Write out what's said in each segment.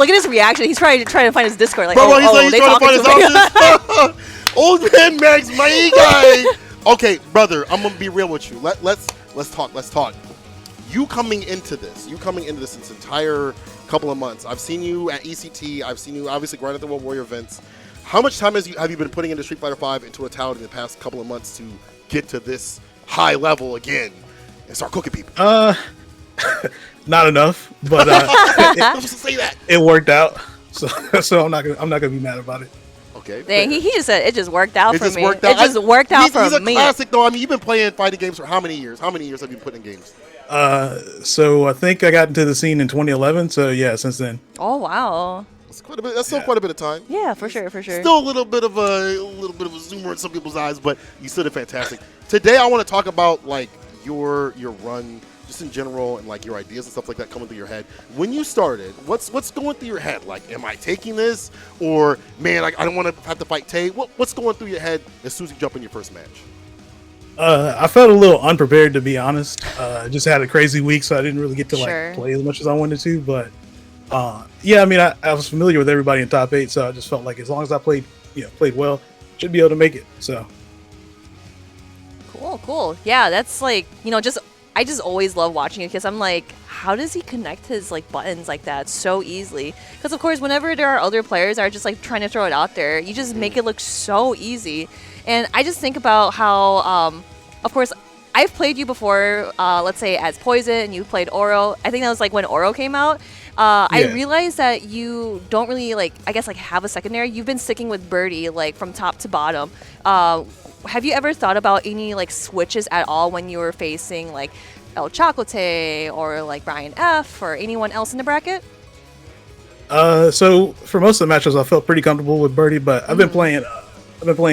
look at his reaction. He's trying to find his Discord. Like, Bro, he's trying they to talking find his to me. options. Old man Max, my guy. Okay, brother, I'm gonna be real with you. Let's talk. You coming into this entire couple of months. I've seen you at ECT. I've seen you obviously grinding at the World Warrior events. How much time have you been putting into Street Fighter V in totality in the past couple of months to get to this high level again and start cooking people? Not enough, but it worked out. So I'm not gonna be mad about it. Okay. Dang, he just said it just worked out for me. It Worked out. just worked out for me. He's a classic though. I mean, you've been playing fighting games for how many years? How many years have you put in games? So I think I got into the scene in 2011. So yeah, since then. Oh wow. That's quite a bit. That's still quite a bit of time. Yeah, for sure. Still a little bit of a zoomer in some people's eyes, but you still did fantastic. Today, I want to talk about like your run, just in general, and like your ideas and stuff like that coming through your head. When you started, what's going through your head? Like, am I taking this, or man, like I don't want to have to fight Tay? What's going through your head as soon as you jump in your first match? I felt a little unprepared, to be honest. Just had a crazy week, so I didn't really get to like play as much as I wanted to. But yeah, I mean, I was familiar with everybody in top 8, so I just felt like as long as I played well, should be able to make it. So cool. Yeah, that's like I just always love watching it because I'm like, how does he connect his like buttons like that so easily? Because of course, whenever there are other players that are just like trying to throw it out there, you just make it look so easy. And I just think about how, of course, I've played you before, let's say as Poison, and you played Oro. I think that was like when Oro came out. I realized that you don't really have a secondary. You've been sticking with Birdie like from top to bottom. Have you ever thought about any like switches at all when you were facing like El Chocote or like Brian F or anyone else in the bracket? So for most of the matches, I felt pretty comfortable with Birdie, but I've been playing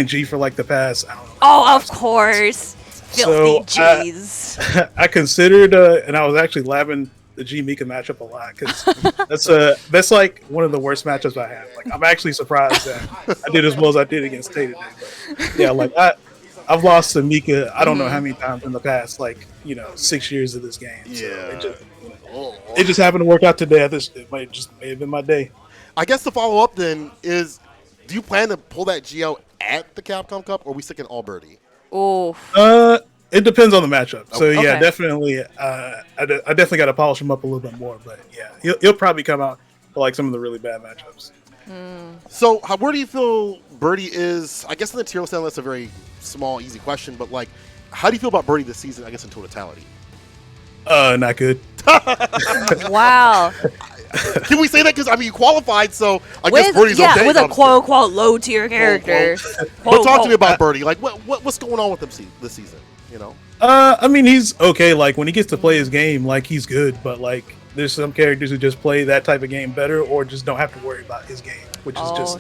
G for like the past, I don't know. Oh, of course. Filthy G's. I considered, and I was actually labbing the G Mika matchup a lot because that's like one of the worst matchups I have. Like, I'm actually surprised that I did as well as I did against Tay today. But yeah, like I've lost to Mika, I don't know how many times in the past, 6 years of this game. So it just happened to work out today. It may have been my day. I guess the follow up then is, do you plan to pull that G out at the Capcom Cup, or are we sticking all Birdie? Oh. It depends on the matchup. So okay. Yeah, definitely. I definitely got to polish him up a little bit more. But yeah, he'll probably come out for like some of the really bad matchups. So where do you feel Birdie is? I guess in the tier list, that's a very small, easy question. But like, how do you feel about Birdie this season? I guess in totality. Not good. Wow. Can we say that? Because I mean, you qualified, so I guess Birdie's okay. Yeah, with a quote unquote low tier character. But talk to me about Birdie. Like, what's going on with him this season? You know. I mean, he's okay. Like when he gets to play his game, like he's good. But like, there's some characters who just play that type of game better, or just don't have to worry about his game, which is just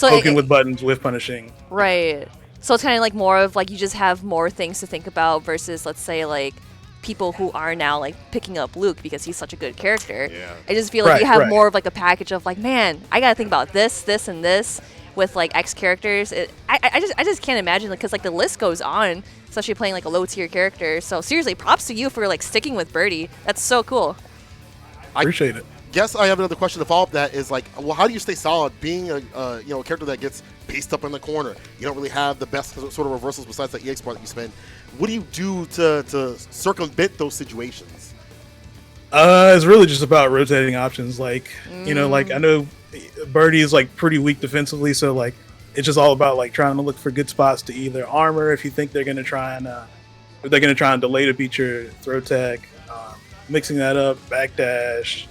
poking with buttons, with punishing. Right. So it's kind of like more of like you just have more things to think about versus, let's say, like people who are now like picking up Luke because he's such a good character. Yeah. I just feel like you have more of like a package of like, man, I gotta think about this, and this with like X characters. I just can't imagine, because like the list goes on, especially playing like a low tier character. So seriously, props to you for like sticking with Birdie. That's so cool. I appreciate it. Guess I have another question to follow up that is like, well, how do you stay solid being a character that gets paced up in the corner? You don't really have the best sort of reversals besides that EX part that you spend. What do you do to circumvent those situations? It's really just about rotating options. Like, like I know Birdie is like pretty weak defensively, so like it's just all about like trying to look for good spots to either armor if you think they're gonna try and delay to beat your throw tech, mixing that up, backdash,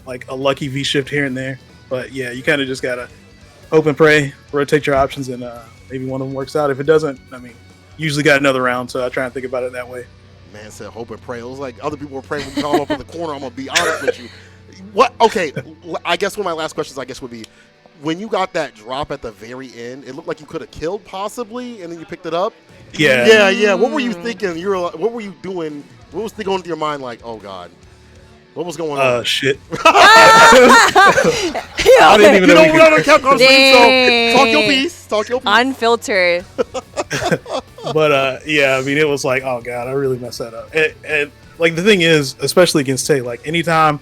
like a lucky V shift here and there. But yeah, you kind of just gotta hope and pray, rotate your options, and maybe one of them works out. If it doesn't, I mean, usually got another round, so I try and think about it that way. Man said hope and pray. It was like other people were praying when you call up in the corner. I'm gonna be honest with you. What? Okay, I guess one of my last questions, would be, when you got that drop at the very end, it looked like you could have killed possibly, and then you picked it up. Yeah. What were you thinking? What were you doing? What was going through your mind? Like, oh god, what was going on? Shit. I didn't even know. We're on Capcom stream, so talk your piece. Unfiltered. But yeah, I mean, it was like, oh god, I really messed that up. And like the thing is, especially against Tay, like anytime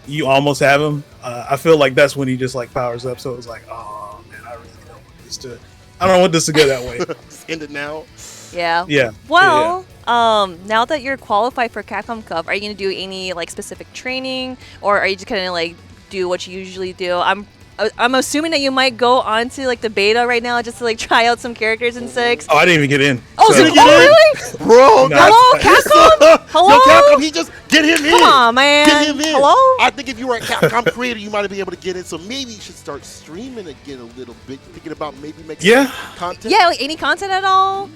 you almost have him, I feel like that's when he just like powers up. So it was like, oh man, I really don't want this to. I don't want this to go that way. Just end it now. Yeah. Yeah. Well, now that you're qualified for Capcom Cup, are you gonna do any like specific training, or are you just gonna like do what you usually do? I'm assuming that you might go on to like the beta right now just to like try out some characters in 6. Oh, I didn't even get in. Oh, so- so, really? Bro, No. Hello, Capcom? Hello? Yo, Capcom, he just get him in. Come on, man. Get him in. Hello? I think if you were a Capcom creator, you might be able to get in. So maybe you should start streaming again a little bit. Thinking about maybe making Yeah. content. Yeah, like any content at all?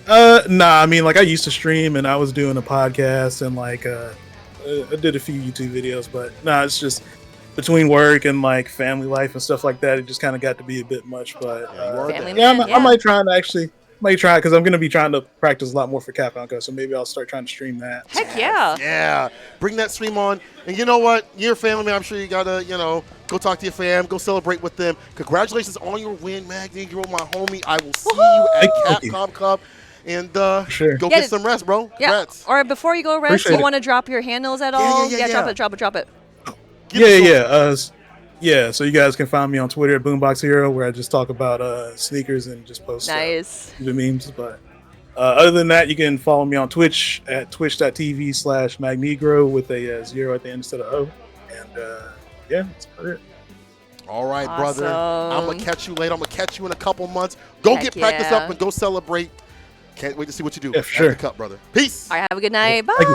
Nah, I mean, like I used to stream and I was doing a podcast and like I did a few YouTube videos, but nah, it's just between work and like family life and stuff like that, it just kind of got to be a bit much. But Yeah, you are Family that. yeah, man, I might try and actually might try because I'm gonna be trying to practice a lot more for Capcom Cup, so maybe I'll start trying to stream that. Heck yeah. Yeah, bring that stream on. And you know what? You're a family man. I'm sure you gotta, go talk to your fam, go celebrate with them. Congratulations on your win, Magnegro, my homie. I will see you at Thank you. Capcom Cup. And Sure. go Yeah, get some rest, bro. Yeah. Rest. Or before you go rest, Appreciate you it. want to drop your handles at Yeah, all? yeah, yeah. Drop it. Give us some- Yeah. So you guys can find me on Twitter at Boombox Hero, where I just talk about sneakers and just post Nice. the memes. But other than that, you can follow me on Twitch at twitch.tv/Magnegro with a 0 at the end instead of O. And yeah, that's about it. All right, brother. Awesome. I'm going to catch you later. I'm going to catch you in a couple months. Go Heck get practice yeah. up and go celebrate. Can't wait to see what you do Yeah, for at sure. the Cup, brother. Peace. All right, have a good night. Bye. Thank you.